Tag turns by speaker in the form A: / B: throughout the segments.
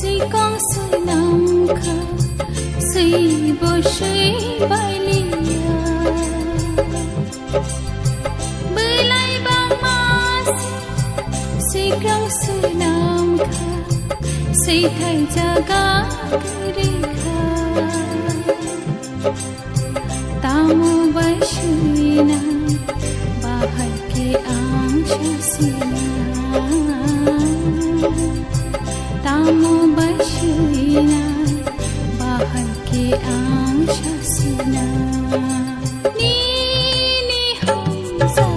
A: si con sư nam khờ si bồ suy bài lia bơi lại bang ma si con sư nam khờ si thay jaga rekha tamu bài suy na bahar ke आंशा सीना तामो बशीना बाहर के आंशा सीना नी Hamza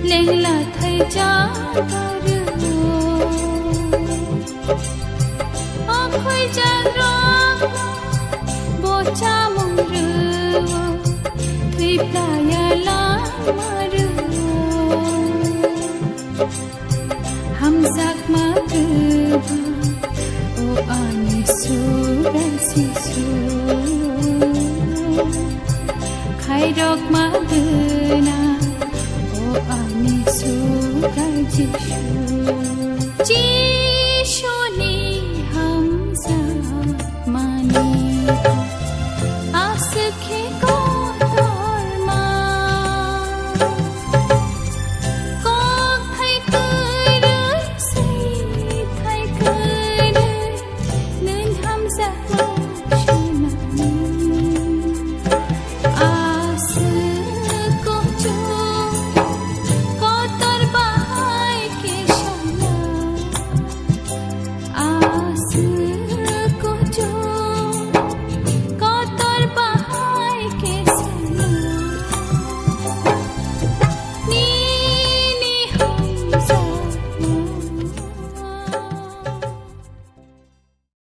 A: lengla thai cha karu akhoi jangrok bocha mongru thui playa la maru hamjakma o ani surai sisu khairok maduna ani surai Jisu